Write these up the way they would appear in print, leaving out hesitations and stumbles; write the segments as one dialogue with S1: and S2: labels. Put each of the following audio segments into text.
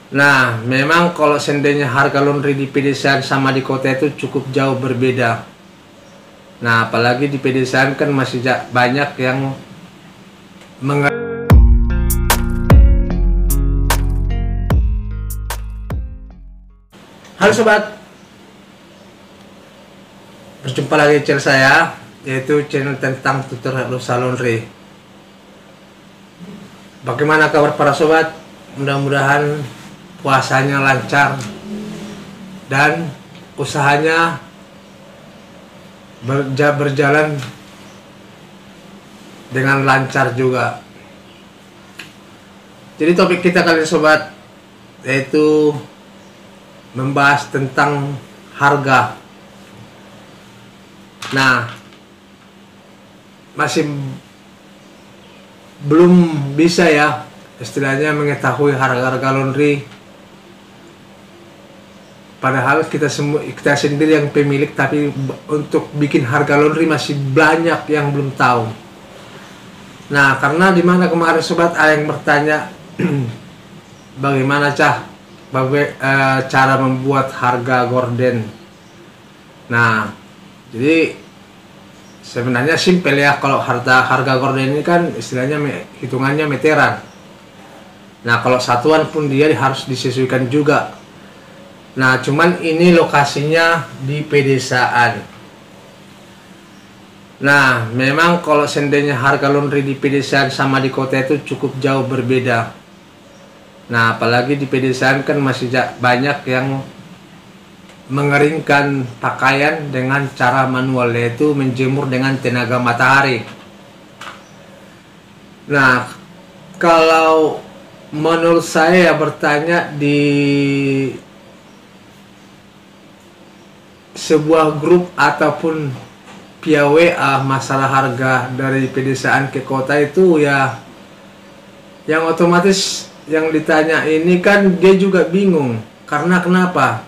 S1: Nah, memang kalau seandainya harga laundry di pedesaan sama di kota itu cukup jauh berbeda. Nah, apalagi di pedesaan kan masih banyak yang meng. Halo sobat, berjumpa lagi di channel saya, yaitu channel tentang tutorial usaha laundry. Bagaimana kabar para sobat? Mudah-mudahan puasanya lancar dan usahanya berjalan dengan lancar juga. Jadi topik kita kali ini sobat, yaitu membahas tentang harga. Nah, masih belum bisa ya istilahnya mengetahui harga-harga laundry, padahal kita sendiri yang pemilik, tapi untuk bikin harga laundry masih banyak yang belum tahu. Nah, karena dimana kemarin sobat ada yang bertanya bagaimana cara membuat harga gorden. Nah, jadi sebenarnya simpel ya. Kalau harga gorden ini kan istilahnya hitungannya meteran. Nah, kalau satuan pun dia harus disesuaikan juga. Nah, cuman ini lokasinya di pedesaan. Nah, memang kalau seandainya harga laundry di pedesaan sama di kota itu cukup jauh berbeda. Nah, apalagi di pedesaan kan masih banyak yang mengeringkan pakaian dengan cara manual, yaitu menjemur dengan tenaga matahari. Nah, kalau menurut saya bertanya di sebuah grup ataupun via WA masalah harga dari pedesaan ke kota itu ya, yang otomatis yang ditanya ini kan dia juga bingung. Karena kenapa?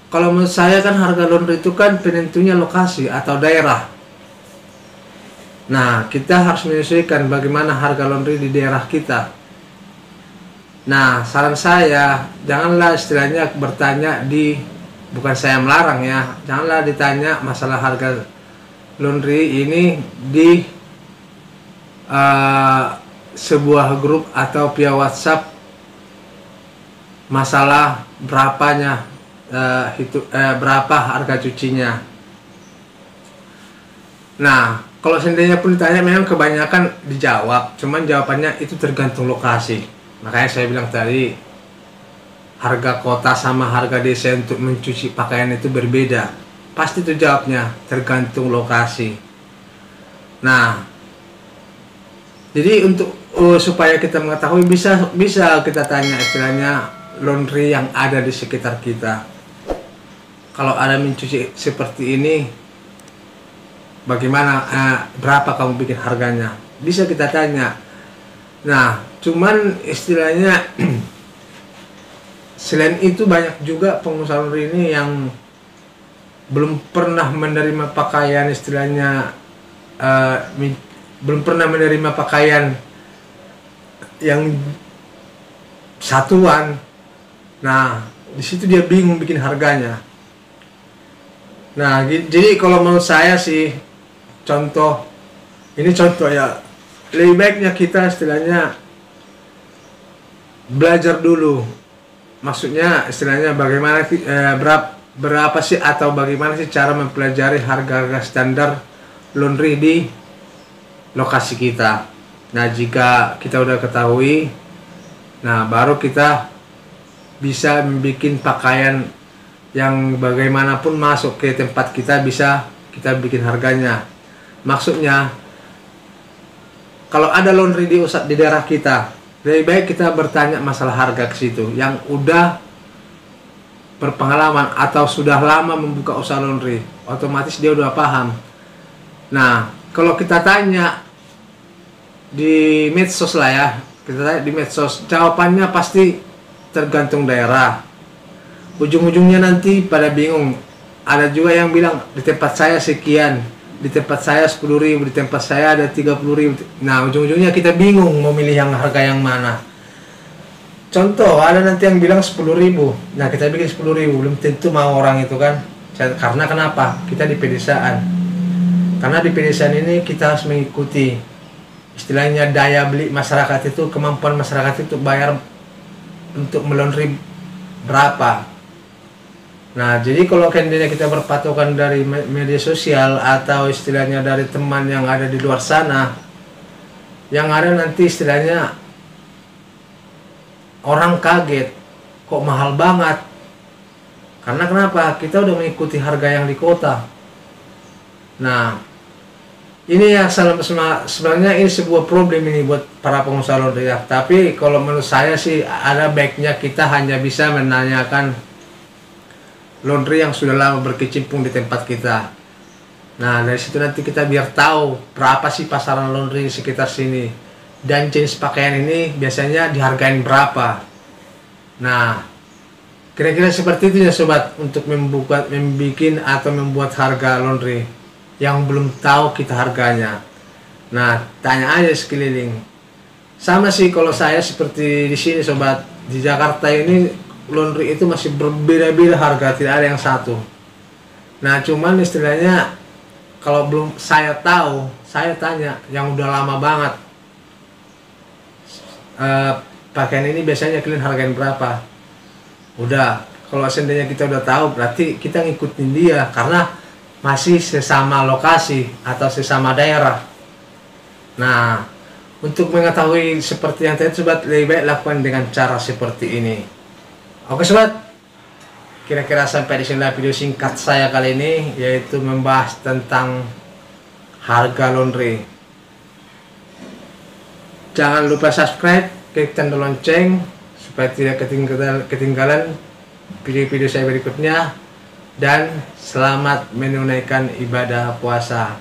S1: Kalau menurut saya kan harga laundry itu kan penentunya lokasi atau daerah. Nah, kita harus menyesuaikan bagaimana harga laundry di daerah kita. Nah, saran saya, janganlah istilahnya bertanya bukan saya melarang ya, janganlah ditanya masalah harga laundry ini di sebuah grup atau via WhatsApp masalah berapa harga cucinya. Nah, kalau seandainya pun ditanya memang kebanyakan dijawab, cuman jawabannya itu tergantung lokasi. Makanya saya bilang tadi, harga kota sama harga desa untuk mencuci pakaian itu berbeda. Pasti itu jawabnya tergantung lokasi. Nah, jadi untuk supaya kita mengetahui, bisa kita tanya istilahnya laundry yang ada di sekitar kita. Kalau ada mencuci seperti ini, bagaimana, berapa kamu bikin harganya? Bisa kita tanya. Nah, cuman istilahnya selain itu banyak juga pengusaha laundry ini yang belum pernah menerima pakaian istilahnya, belum pernah menerima pakaian yang satuan. Nah, di situ dia bingung bikin harganya. Nah, jadi kalau menurut saya sih, contoh ya, lebih baiknya kita istilahnya belajar dulu. Maksudnya istilahnya bagaimana berapa sih atau bagaimana sih cara mempelajari harga standar laundry di lokasi kita. Nah, jika kita udah ketahui, nah baru kita bisa membuat pakaian yang bagaimanapun masuk ke tempat kita, bisa kita bikin harganya. Maksudnya, kalau ada laundry di daerah kita, lebih baik kita bertanya masalah harga ke situ, yang udah berpengalaman atau sudah lama membuka usaha laundry, otomatis dia udah paham. Nah, kalau kita tanya di medsos lah ya, kita tanya di medsos, jawabannya pasti tergantung daerah. Ujung-ujungnya nanti pada bingung. Ada juga yang bilang di tempat saya sekian, di tempat saya 10.000, di tempat saya ada 30.000. Nah, ujung-ujungnya kita bingung mau milih yang harga yang mana. Contoh, ada nanti yang bilang 10.000. Nah, kita bikin 10.000, belum tentu mau orang itu kan. Karena kenapa? Kita di pedesaan. Karena di pedesaan ini kita harus mengikuti istilahnya daya beli masyarakat itu, kemampuan masyarakat itu bayar untuk melonri berapa. Nah, jadi kalau seandainya kita berpatokan dari media sosial atau istilahnya dari teman yang ada di luar sana, yang ada nanti istilahnya orang kaget, kok mahal banget. Karena kenapa? Kita udah mengikuti harga yang di kota. Nah, ini yang sebenarnya ini sebuah problem ini buat para pengusaha laundry ya. Tapi kalau menurut saya sih ada baiknya kita hanya bisa menanyakan laundry yang sudah lama berkecimpung di tempat kita. Nah, dari situ nanti kita biar tahu berapa sih pasaran laundry di sekitar sini. Dan jenis pakaian ini biasanya dihargain berapa. Nah, kira-kira seperti itu ya sobat, untuk membuat harga laundry yang belum tahu kita harganya. Nah, tanya aja sekeliling. Sama sih kalau saya seperti di sini sobat, di Jakarta ini laundry itu masih berbeda-beda harga, tidak ada yang satu. Nah, cuman istilahnya kalau belum saya tahu, saya tanya yang udah lama banget. Pakaian ini biasanya kalian hargain berapa? Udah, kalau seandainya kita udah tahu, berarti kita ngikutin dia karena masih sesama lokasi atau sesama daerah. Nah, untuk mengetahui seperti yang tadi sobat, lebih baik lakukan dengan cara seperti ini. Oke sobat, kira-kira sampai di sini video singkat saya kali ini, yaitu membahas tentang harga laundry. Jangan lupa subscribe, klik tanda lonceng supaya tidak ketinggalan video-video saya berikutnya, dan selamat menunaikan ibadah puasa.